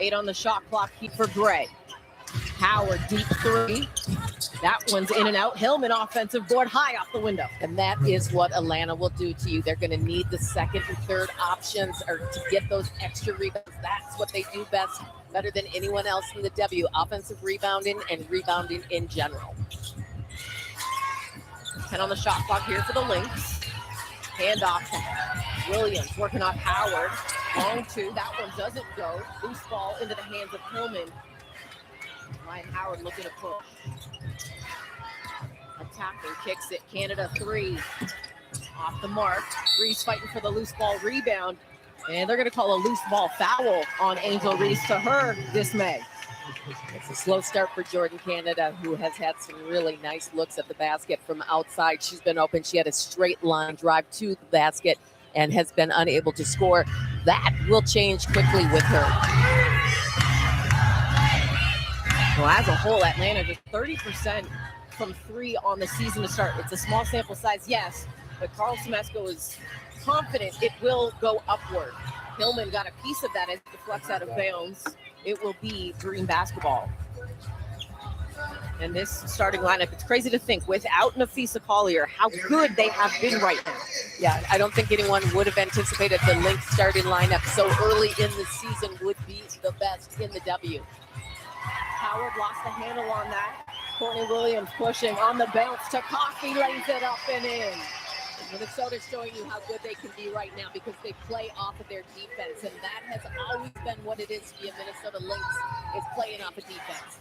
8 on the shot clock for Gray. Howard, deep 3. That one's in and out. Hillman, offensive board, high off the window. And that is what Atlanta will do to you. They're going to need the second and third options or to get those extra rebounds. That's what they do best, better than anyone else in the W. Offensive rebounding and rebounding in general. 10 on the shot clock here for the Lynx. Handoff to Williams, working off Howard. Long 2. That one doesn't go. Loose ball into the hands of Hillman. Ryan Howard looking to push. Attacking, kicks it. Canada 3. Off the mark. Reese fighting for the loose ball rebound. And they're going to call a loose ball foul on Angel Reese, to her dismay. It's a slow start for Jordan Canada, who has had some really nice looks at the basket from outside. She's been open. She had a straight line drive to the basket and has been unable to score. That will change quickly with her. Well, as a whole, Atlanta just 30% from 3 on the season to start. It's a small sample size, yes, but Carl Semesco is confident it will go upward. Hillman got a piece of that as it deflects out of bounds. It will be Dream basketball. And this starting lineup, it's crazy to think, without Nafisa Collier, how good they have been right now. Yeah, I don't think anyone would have anticipated the Lynx starting lineup so early in the season would be the best in the W. Howard lost the handle on that. Courtney Williams pushing on the bounce to Coffey, lays it up and in. Minnesota's showing you how good they can be right now because they play off of their defense, and that has always been what it is to be a Minnesota Lynx, is playing off of defense.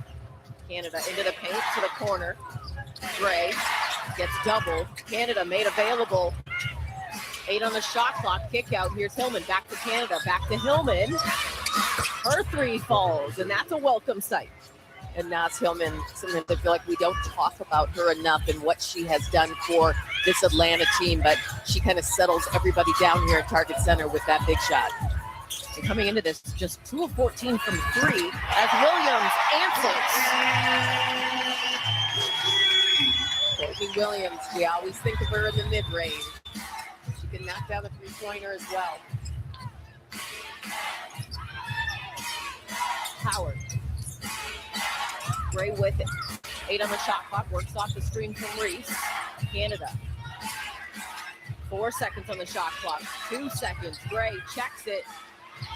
Canada into the paint to the corner. Gray gets doubled. Canada made available. 8 on the shot clock. Kick out. Here's Hillman. Back to Canada. Back to Hillman. Her 3 falls, and that's a welcome sight. And Naz Hillman, something I feel like we don't talk about her enough and what she has done for this Atlanta team, but she kind of settles everybody down here at Target Center with that big shot. And coming into this, just 2 of 14 from 3 as Williams answers. Courtney Williams, we always think of her in the mid-range. She can knock down the 3-pointer as well. Howard. Gray with it. 8 on the shot clock. Works off the screen from Reese. Canada. 4 seconds on the shot clock. 2 seconds. Gray checks it.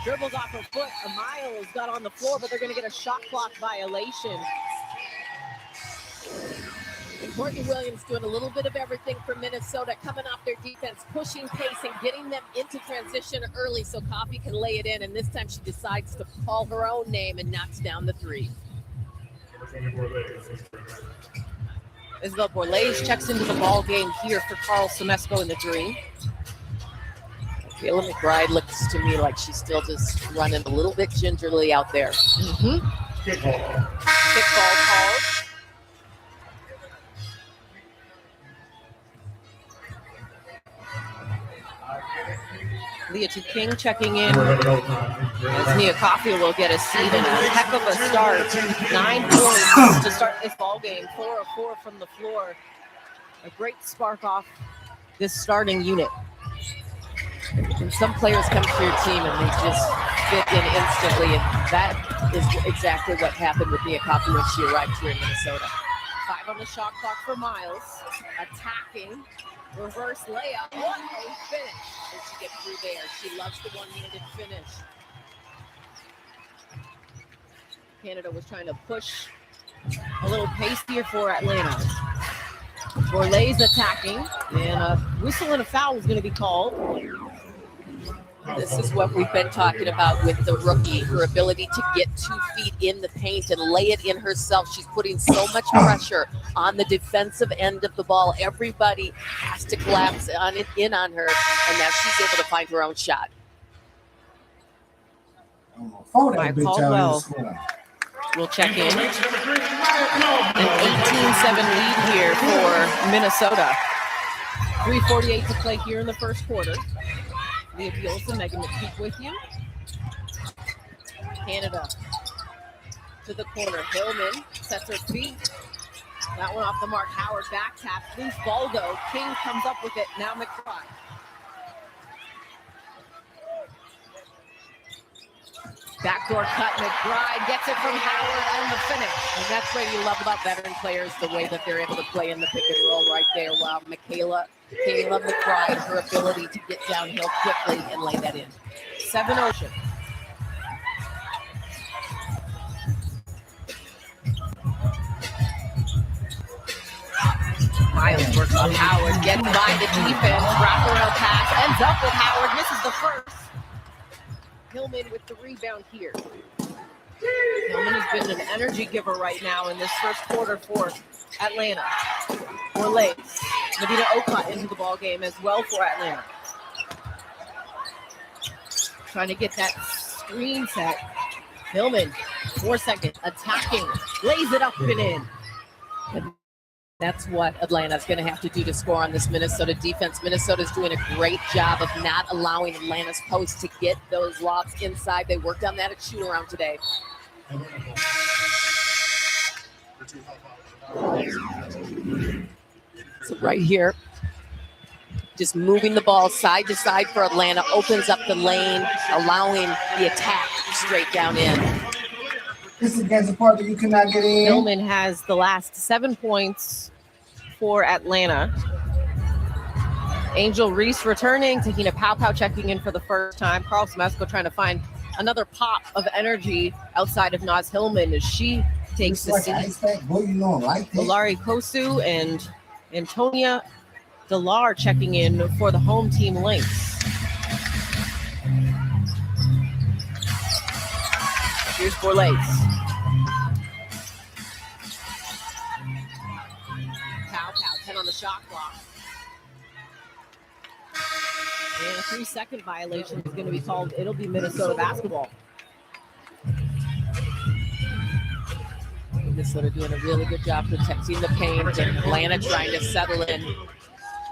Dribbles off her foot. Miles got on the floor, but they're going to get a shot clock violation. And Courtney Williams doing a little bit of everything for Minnesota, coming off their defense, pushing pace and getting them into transition early so Coffey can lay it in. And this time she decides to call her own name and knocks down the 3. Isabel Borlase checks into the ball game here for Carl Semesco in the Dream. Kayla McBride looks to me like she's still just running a little bit gingerly out there. Kick ball called. Leah King checking in as Nia Coffey will get a seat and a heck of a start. 9 points to start this ball game. 4 of 4 from the floor. A great spark off this starting unit. And some players come to your team and they just fit in instantly, and that is exactly what happened with Nia Coffey when she arrived here in Minnesota. 5 on the shot clock for Miles. Attacking. Reverse layup. What a finish. Did she get through there? She loves the one-handed finish. Canada was trying to push a little pace here for Atlanta. Borlase attacking, and a whistle and a foul is going to be called. This is what we've been talking about with the rookie, her ability to get 2 feet in the paint and lay it in herself. She's putting so much pressure on the defensive end of the ball. Everybody has to collapse on it, in on her, and now she's able to find her own shot. Mike Caldwell will check in. An 18-7 lead here for Minnesota. 3:48 to play here in the first quarter. Leah Bielsa, Megan McPeak with you. Canada to the corner. Hillman sets her feet. That one off the mark. Howard back tap. Loose ball though. King comes up with it. Now McBride. Backdoor cut, McBride gets it from Howard and the finish. And that's what you love about veteran players, the way that they're able to play in the pick and roll right there. While Kayla McBride, her ability to get downhill quickly and lay that in. 7 Ocean. Miles works on Howard, gets by the defense, wraparound pass, ends up with Howard, misses the first. Hillman with the rebound here. Hillman has been an energy giver right now in this first quarter for Atlanta. For Lakes. Medina Okut into the ball game as well for Atlanta. Trying to get that screen set. Hillman, 4 seconds, attacking, lays it up and in. That's what Atlanta's going to have to do to score on this Minnesota defense. Minnesota's doing a great job of not allowing Atlanta's post to get those lobs inside. They worked on that at shoot around today. So right here, just moving the ball side to side for Atlanta, opens up the lane, allowing the attack straight down in. This is against the part that you cannot get in. Hillman has the last 7 points for Atlanta. Angel Reese returning, taking a pow-pow, checking in for the first time. Carl Smesco trying to find another pop of energy outside of Naz Hillman as she takes the seat. Olari Kosu and Antonia Delar checking in for the home team Lynx. Here's Borlace. Pow, 10 on the shot clock. And a 3-second violation is going to be called. It'll be Minnesota basketball. Minnesota doing a really good job protecting the paint, and Atlanta trying to settle in.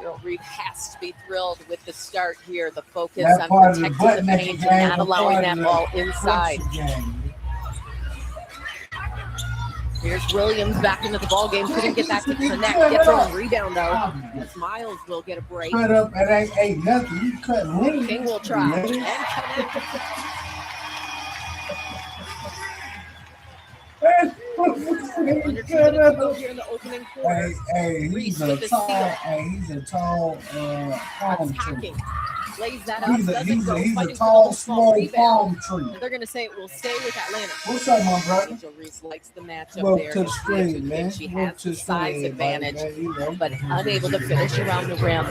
Gerald Reed has to be thrilled with the start here. The focus on protecting the paint and not allowing that ball inside. Here's Williams back into the ball game. Couldn't get that to connect. Gets her own rebound though. As Miles will get a break. Cut up, it ain't nothing. You cut Williams. King will try and connect. Under 2 minutes to go here in the opening quarter. He's a tall palm tree. Lays that up. He's a tall, small palm tree. And they're going to say it will stay with Atlanta. What's up, my brother? Angel Reese likes the matchup Welcome there. to the screen, man. She has the size advantage, man, but unable to finish around the rim.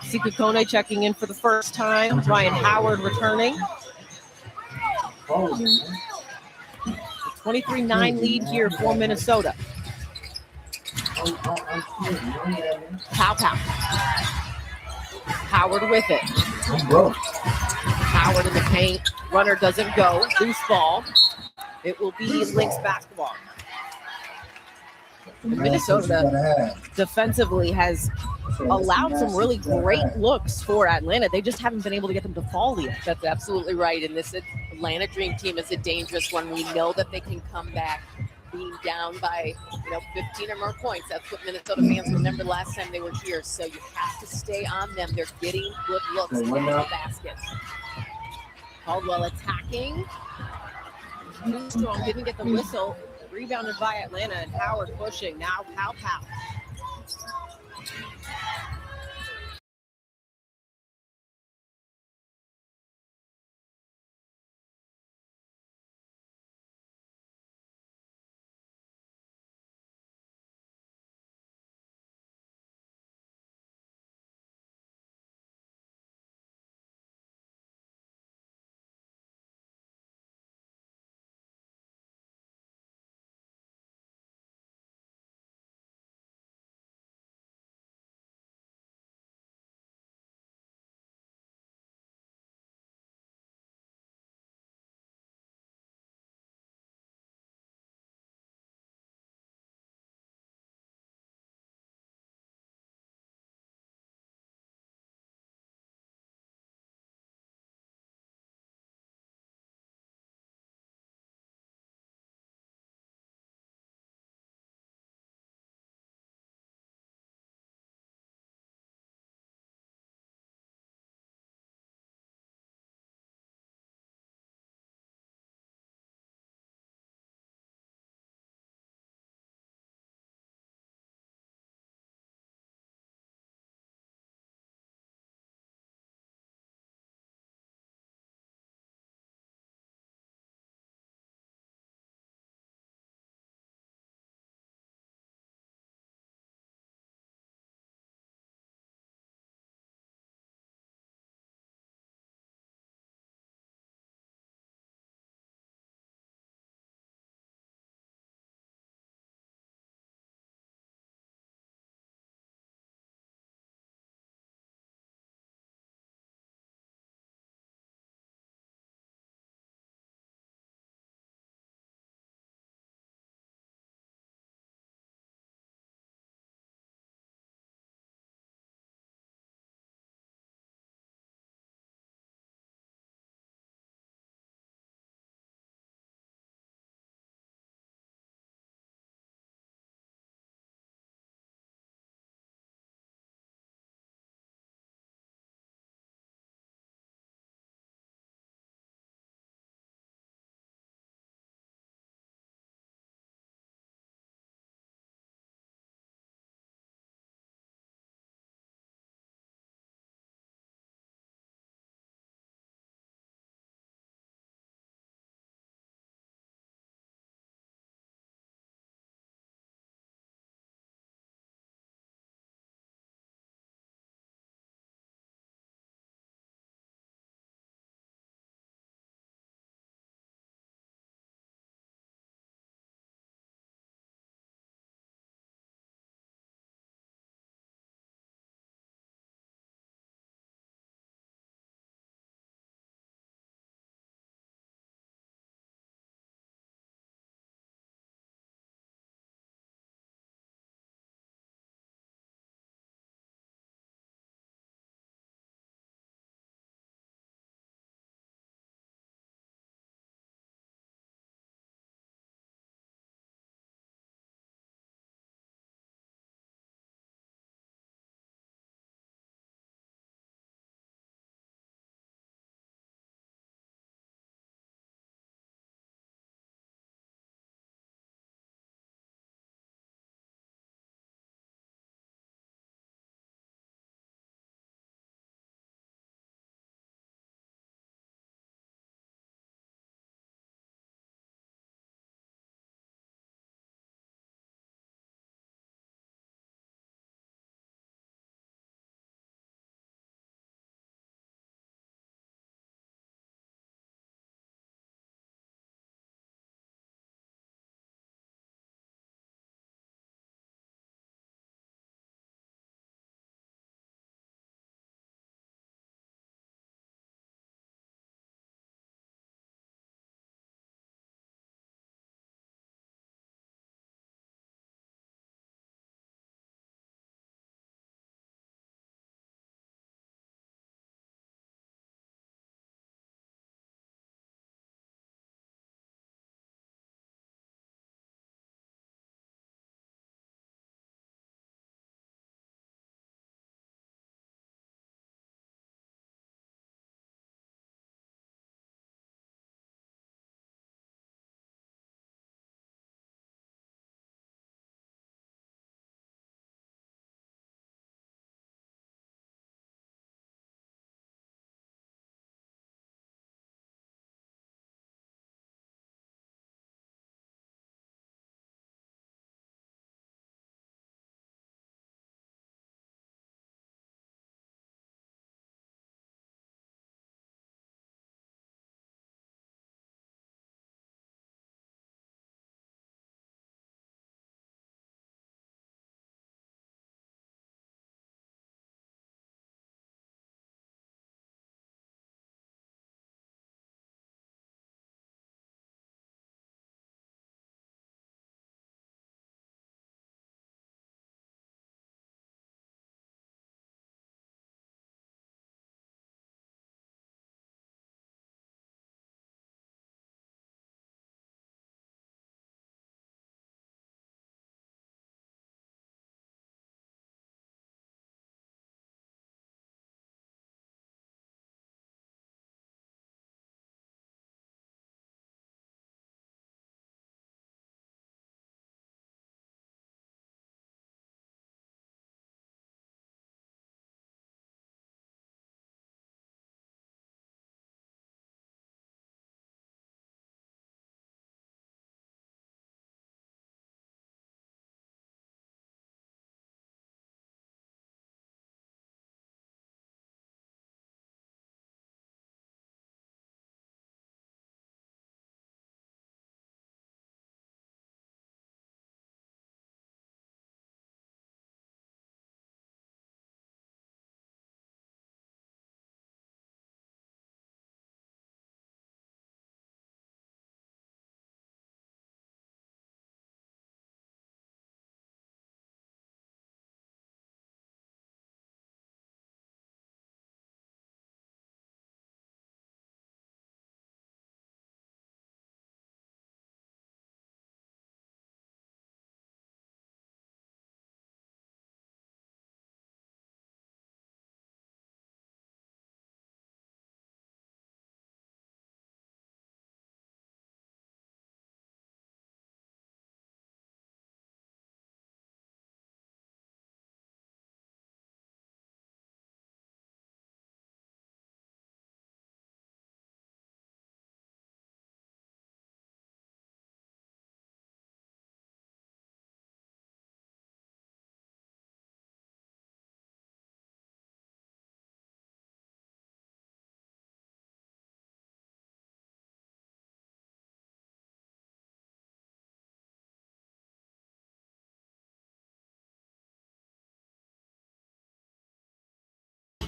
Sika Kone checking in for the first time. Ryan Howard returning. 23-9 lead here for Minnesota. Pow. Howard with it. Howard in the paint. Runner doesn't go. Loose ball. It will be Lynx basketball. Minnesota defensively has allowed some really great looks for Atlanta. They just haven't been able to get them to fall yet. That's absolutely right. And this Atlanta Dream Team is a dangerous one. We know that they can come back being down by 15 or more points. That's what Minnesota fans remember last time they were here. So you have to stay on them. They're getting good looks into the basket. Caldwell attacking. Too strong, didn't get the whistle. Rebounded by Atlanta, and Howard pushing. Now pow.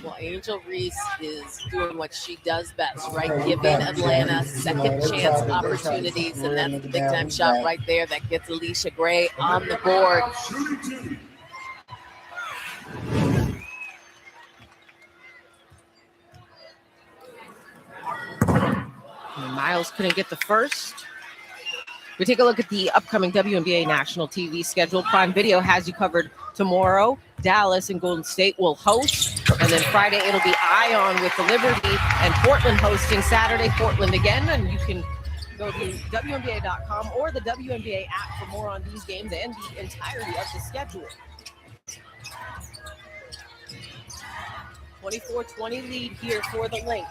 Well, Angel Reese is doing what she does best, right? Giving Atlanta second chance opportunities, and that's the big time shot right there that gets Alicia Gray on the board. And Miles couldn't get the first. We take a look at the upcoming WNBA national TV schedule. Prime Video has you covered tomorrow. Dallas and Golden State will host. And then Friday, it'll be Ion with the Liberty and Portland hosting. Saturday, Portland again. And you can go to WNBA.com or the WNBA app for more on these games and the entirety of the schedule. 24-20 lead here for the Lynx.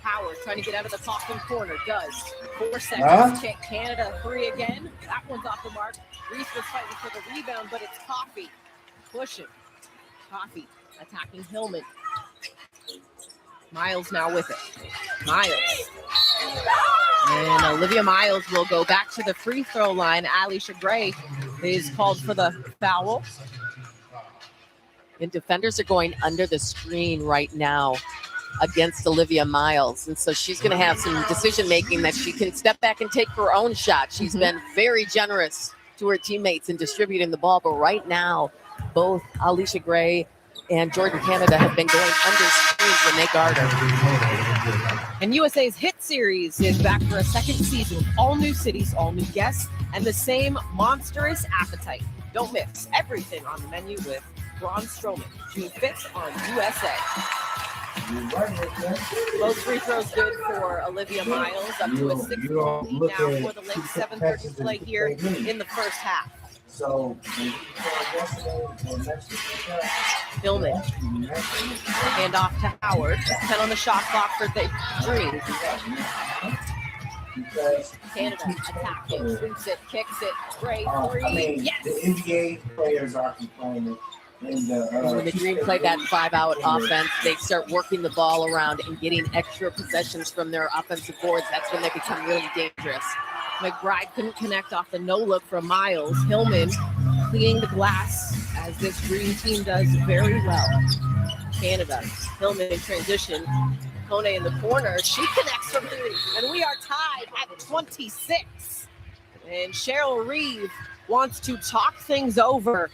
Howard trying to get out of the Coffin corner. Does. 4 seconds. Kick. Canada 3 again. That one's off the mark. Reese was fighting for the rebound, but it's Coffey pushing. Coffey attacking Hillman. Miles now with it. Miles. And Olivia Miles will go back to the free throw line. Alicia Gray is called for the foul. And defenders are going under the screen right now against Olivia Miles. And so she's going to have some decision-making that she can step back and take her own shot. She's been very generous to her teammates in distributing the ball. But right now, both Alicia Gray and Jordan Canada have been going under screens when they guard her. And USA's Hit Series is back for a second season. All new cities, all new guests, and the same monstrous appetite. Don't miss everything on the menu with Braun Strowman, June 5th on USA. Both free throws good for Olivia Miles, up to a 6-point lead now for the Lynx. 7:30 play here in the first half. Hillman. Hand off to Howard. 10 on the shot clock for the Dreams. Canada attacking, swings it, kicks it. Gray 3. Yes. The NBA players are complaining. When the Dream play that 5-out offense, they start working the ball around and getting extra possessions from their offensive boards. That's when they become really dangerous. McBride couldn't connect off the no-look from Miles. Hillman cleaning the glass, as this Dream team does very well. Canada, Hillman in transition. Kone in the corner. She connects from 3, and we are tied at 26. And Cheryl Reeve wants to talk things over.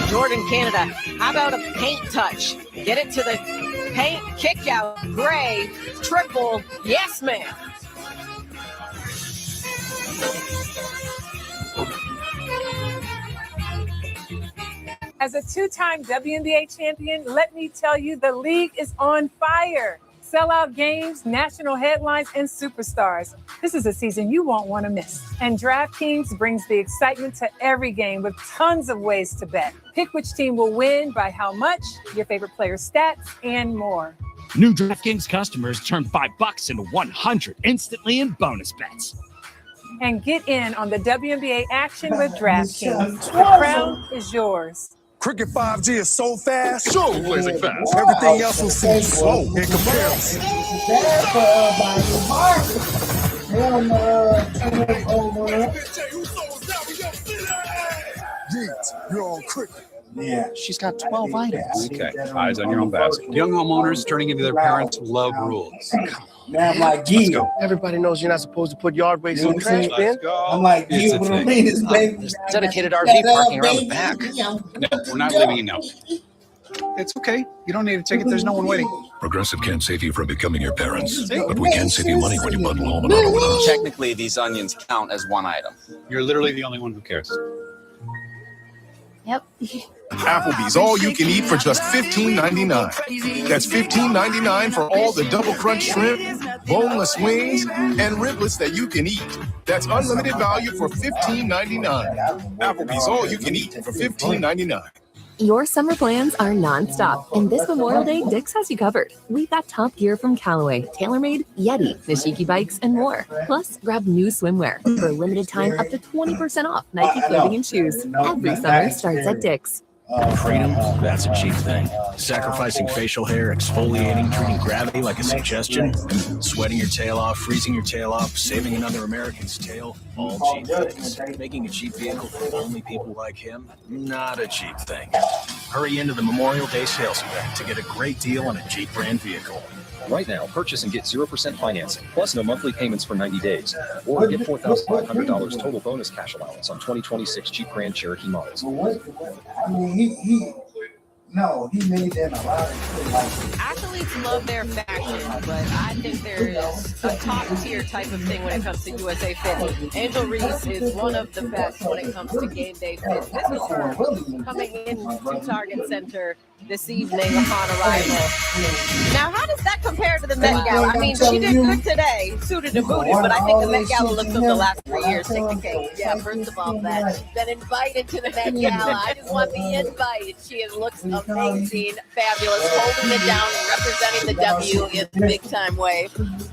Jordan Canada, how about a paint touch? Get it to the paint, kick out, Gray, triple, yes ma'am. As a 2-time WNBA champion, let me tell you, the league is on fire. Sellout games, national headlines, and superstars. This is a season you won't want to miss. And DraftKings brings the excitement to every game with tons of ways to bet. Pick which team will win, by how much, your favorite player's stats, and more. New DraftKings customers turn $5 into $100 instantly in bonus bets. And get in on the WNBA action with DraftKings. The crown is yours. Cricket 5G is so fast. So blazing fast. Everything else will seem slow in comparison. Yeet, you're on cricket. Yeah. She's got 12 items. Okay, eyes on your own basket. Young homeowners turning into their parents' love rules. Now I'm like, Let's go. Everybody knows you're not supposed to put yard waste in the trash bin. Let's go. I'm like, It's a what I thing. mean is, baby. There's dedicated RV parking around the back. No, we're not leaving you now. It's okay. You don't need a ticket. There's no one waiting. Progressive can't save you from becoming your parents, but we can save you money when you bundle home and auto with us. Technically, these onions count as one item. You're literally the only one who cares. Yep. Applebee's all you can eat for just $15.99. That's $15.99 for all the double crunch shrimp, boneless wings, and riblets that you can eat. That's unlimited value for $15.99. Applebee's all you can eat for $15.99. Your summer plans are nonstop, and this Memorial Day, Dick's has you covered. We've got top gear from Callaway, TaylorMade, Yeti, Nishiki bikes, and more. Plus, grab new swimwear. For a limited time, up to 20% off Nike clothing and shoes. Every summer starts at Dick's. Freedom? That's a cheap thing. Sacrificing facial hair, exfoliating, treating gravity like a suggestion, sweating your tail off, freezing your tail off, saving another American's tail, all cheap things. Making a cheap vehicle for only people like him? Not a cheap thing. Hurry into the Memorial Day sales event to get a great deal on a Jeep brand vehicle. Right now, purchase and get 0% financing, plus no monthly payments for 90 days. Or get $4,500 total bonus cash allowance on 2026 Jeep Grand Cherokee models. I mean, he made them a lot of shit like Athletes love their fashion, but I think there's a top tier type of thing when it comes to USA Fit. Angel Reese is one of the best when it comes to game day fit. This is her coming into Target Center this evening upon arrival. Now, how does that compare to the Met Gala? I mean, she did good today, suited and booted, but I think the Met Gala looks of the last 3 years take the cake. Yeah, first of all, that she's been invited to the Met Gala. I just want the invite. She looks amazing, fabulous, holding it down and representing the W in a big time way.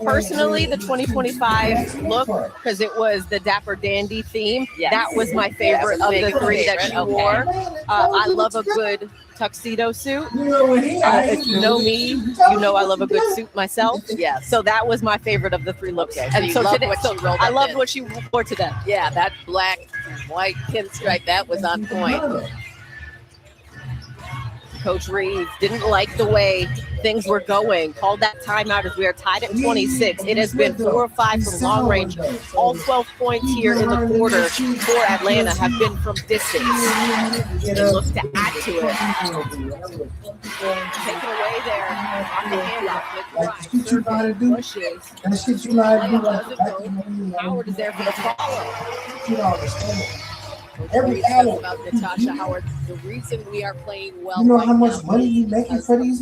Personally, the 2025 look, because it was the Dapper Dandy theme, that was my favorite of the three that she wore. I love a good tuxedo suit. If you know me, you know I love a good suit myself. Yes. So that was my favorite of the three looks. And so today, I loved what she wore today. Yeah, that black and white pinstripe, that was on point. Coach Reeves didn't like the way things were going, called that timeout as we are tied at 26. It has been 4 or 5 from long range. All 12 points here in the quarter for Atlanta have been from distance. They look to add to it. Taken away there on the handoff. That's what you gotta do. Pushes. That's what you gotta do. Howard is there for the follow. You don't understand. Every hour about Natasha Howard. The reason we are playing well. You know right how much now money you making for these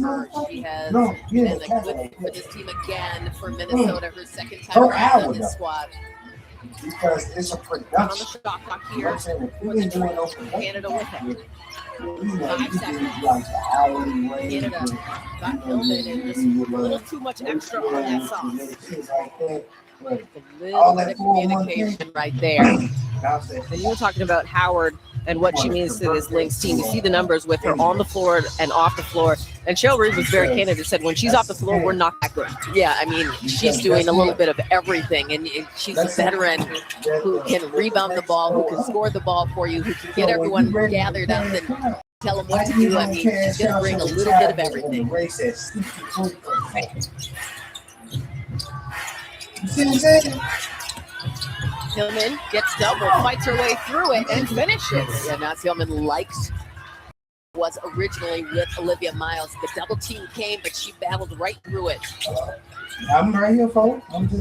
She has No, been yeah, a good for this team again for Minnesota. Her second time around on this squad. Because it's a On the production. shot clock here. You ain't doing no Canada with it. You know, 5 you seconds. do like the hourly wage. Canada got Hillman and just a little too much extra on that sauce. A little bit of communication right there. And you were talking about Howard and what she means to this Lynx team. You see the numbers with her on the floor and off the floor. And Cheryl Reed was very candid and said, when she's off the floor, we're not that good. Yeah, I mean, she's doing a little bit of everything, and she's a veteran who can rebound the ball, who can score the ball for you, who can get everyone gathered up and tell them what to do. I mean, she's going to bring a little bit of everything. Hillman gets double, fights her way through it, and finishes. Yeah, Nancy Hillman was originally with Olivia Miles. The double team came, but she battled right through it. I'm right here, folks. I'm just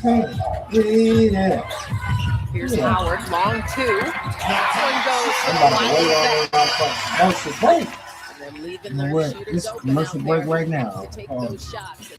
saying. Yeah. Here's Howard, long two. Next one goes to the line. And then leaving their shooters This open commercial out break there right now. to take those shots.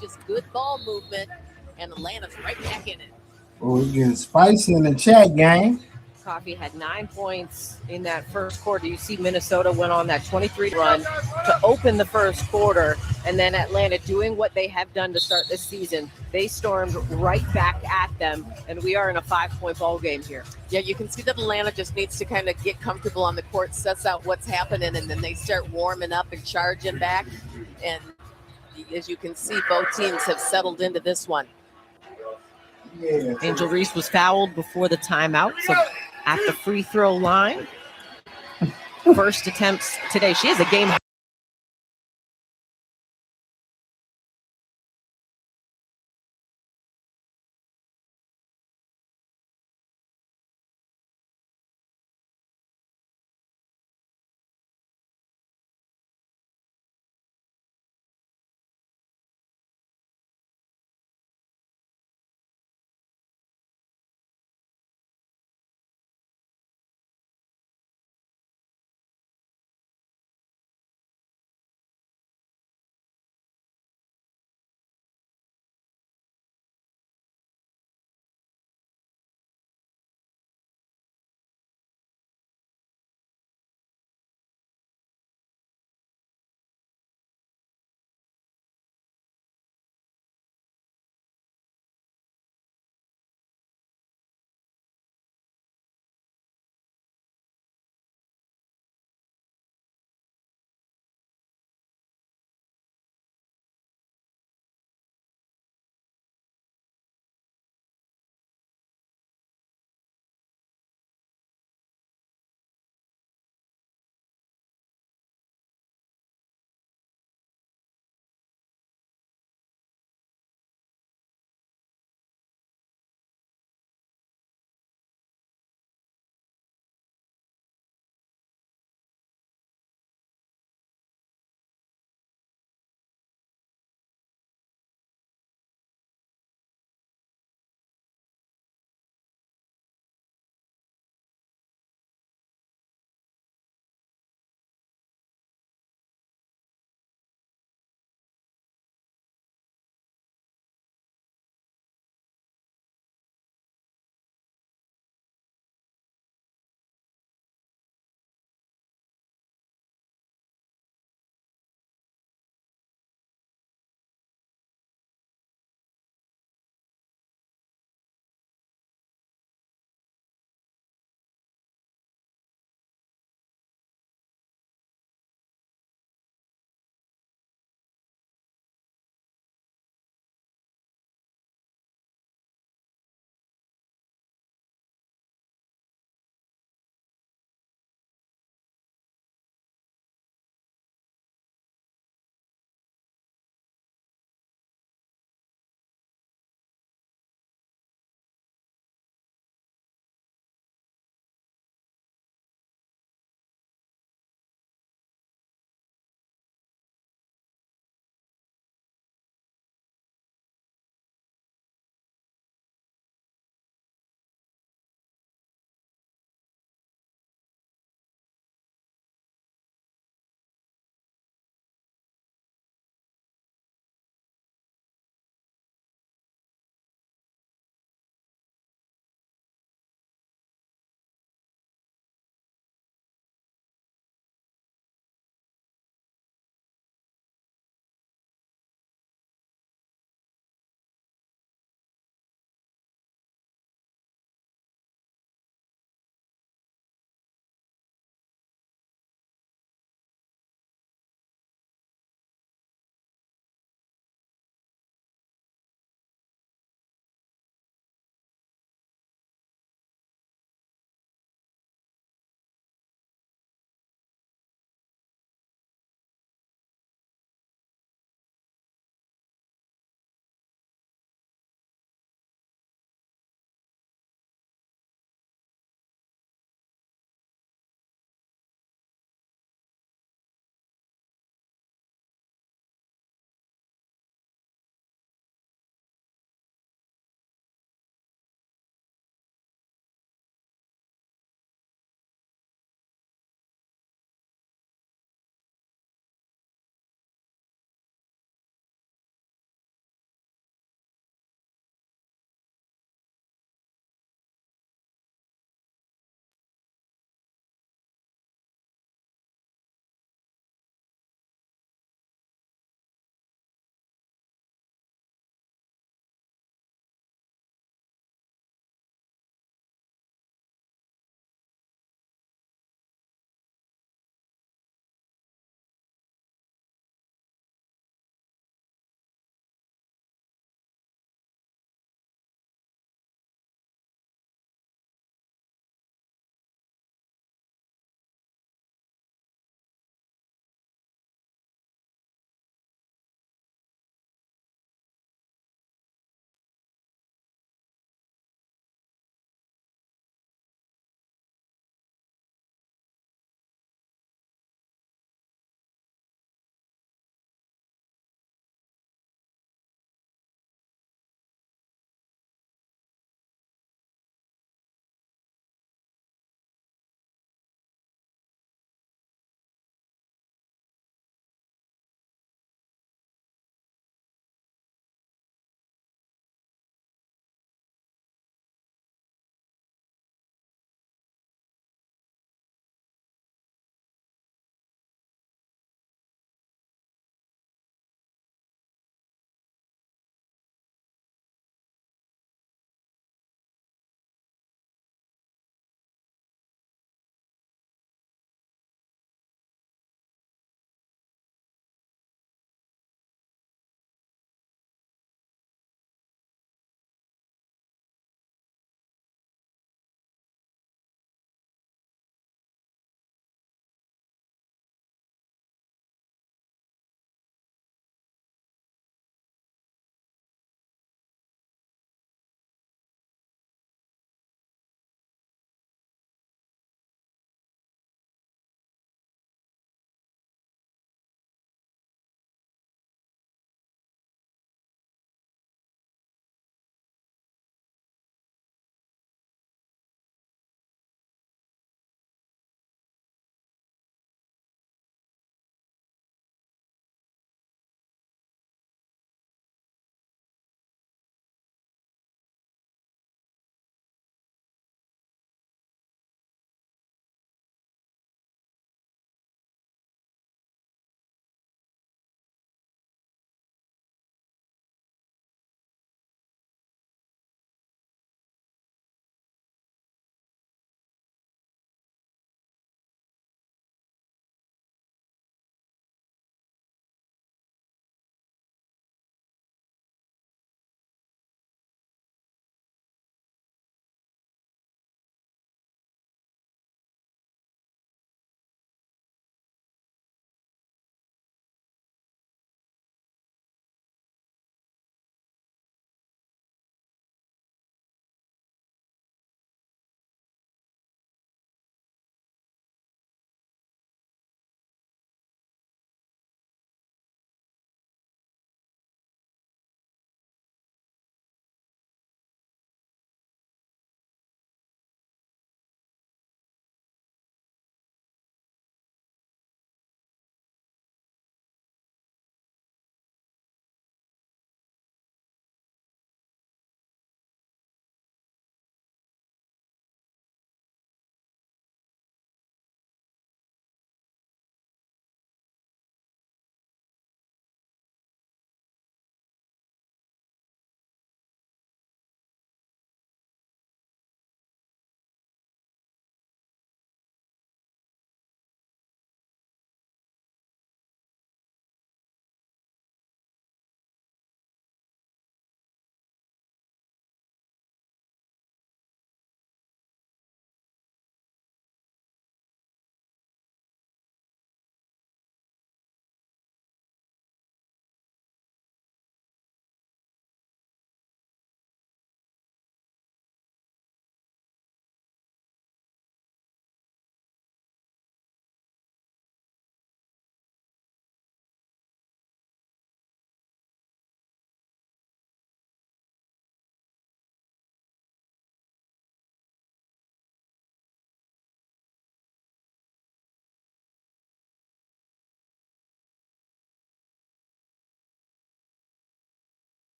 Just good ball movement, and Atlanta's right back in it. Oh, we're getting spicy in the chat, gang. Coffee had 9 points in that first quarter. You see Minnesota went on that 23 run to open the first quarter, and then Atlanta doing what they have done to start this season. They stormed right back at them, and we are in a 5-point ball game here. Yeah, you can see that Atlanta just needs to kind of get comfortable on the court, suss out what's happening, and then they start warming up and charging back. And as you can see, both teams have settled into this one. Yeah. Angel Reese was fouled before the timeout, so at the free throw line. First attempts today. She has a game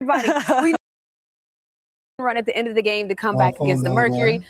everybody. We run at the end of the game to come back against the Mercury.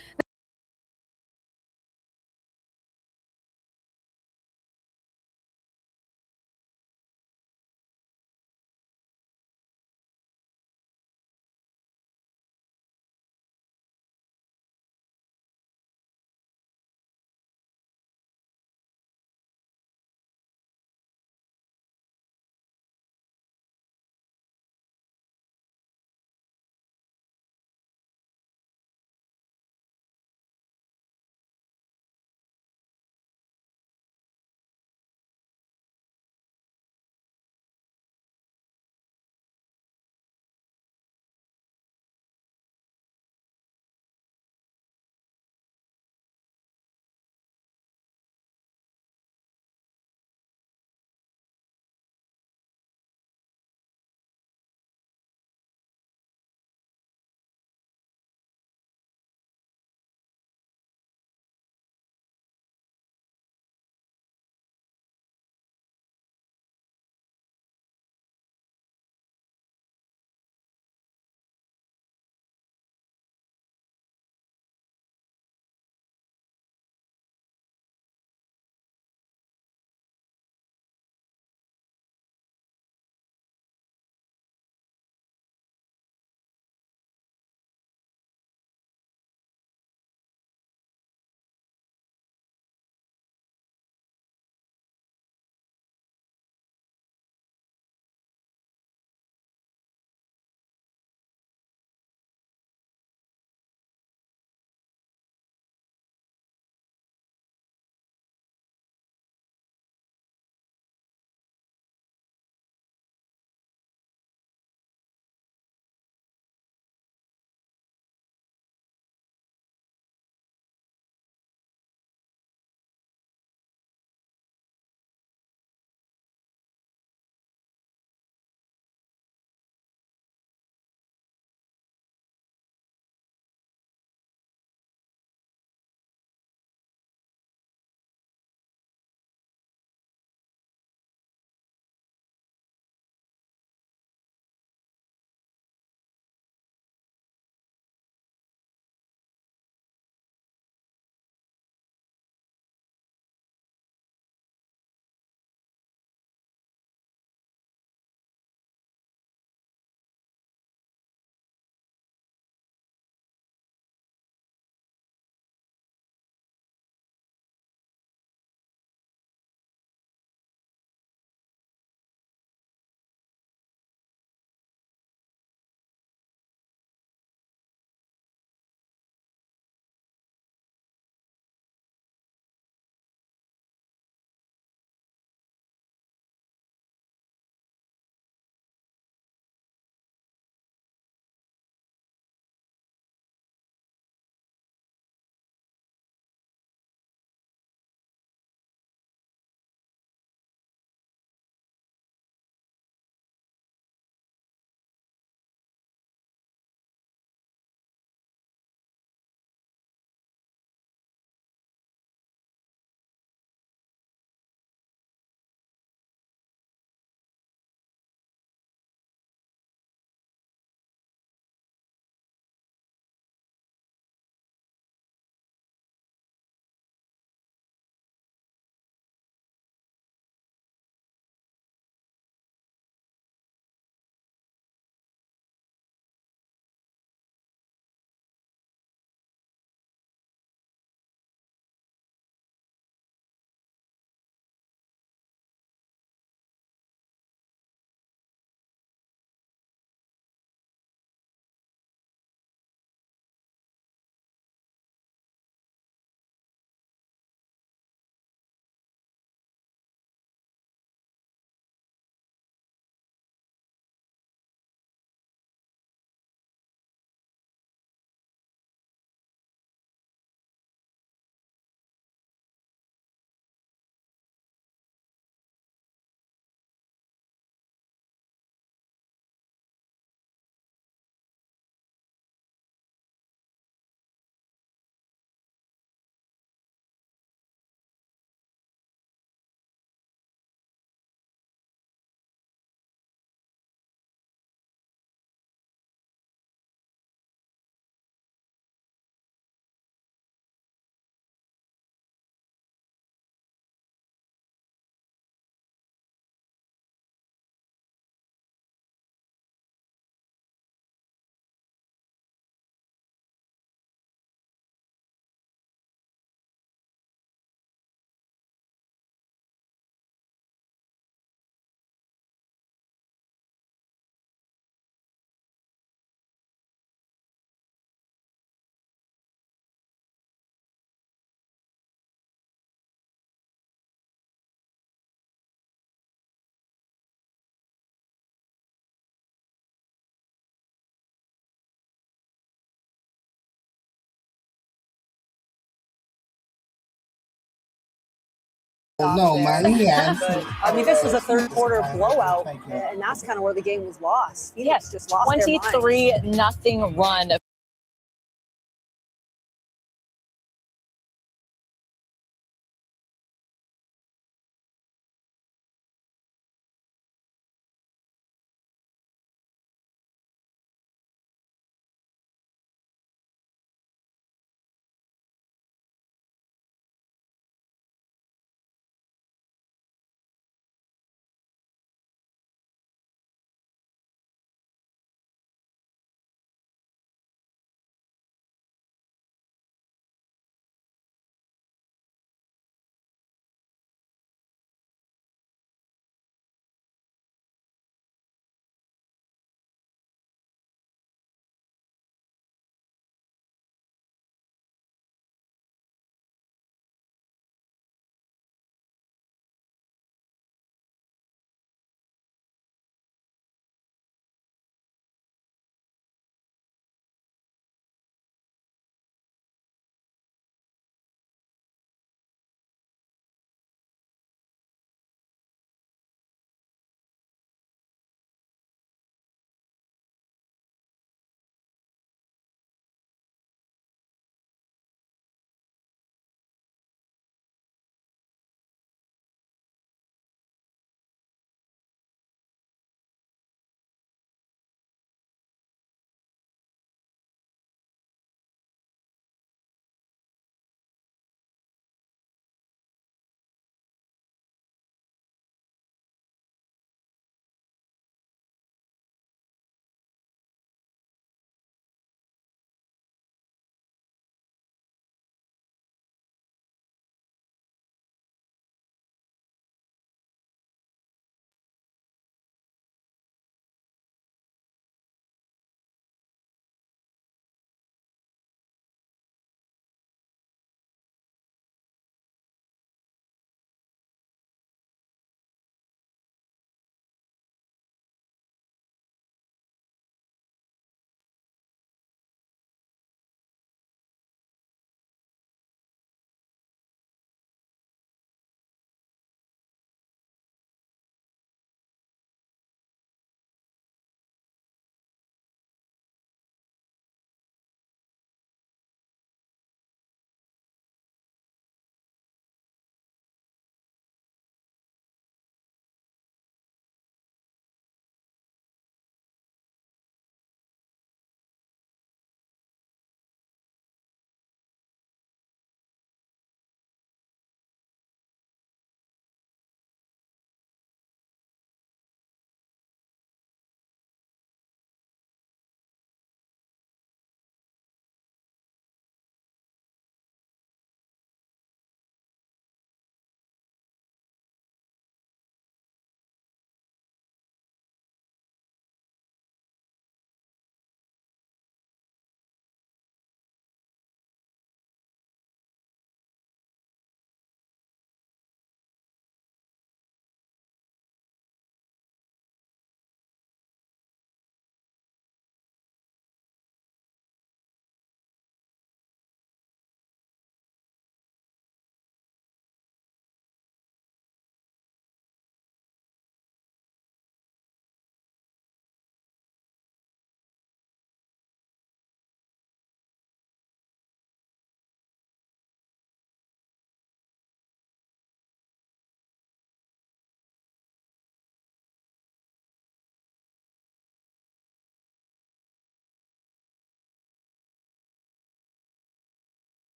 No, man, he has. I mean, this was a third quarter blowout, and that's kind of where the game was lost. Phoenix just lost their mind. 23-0 run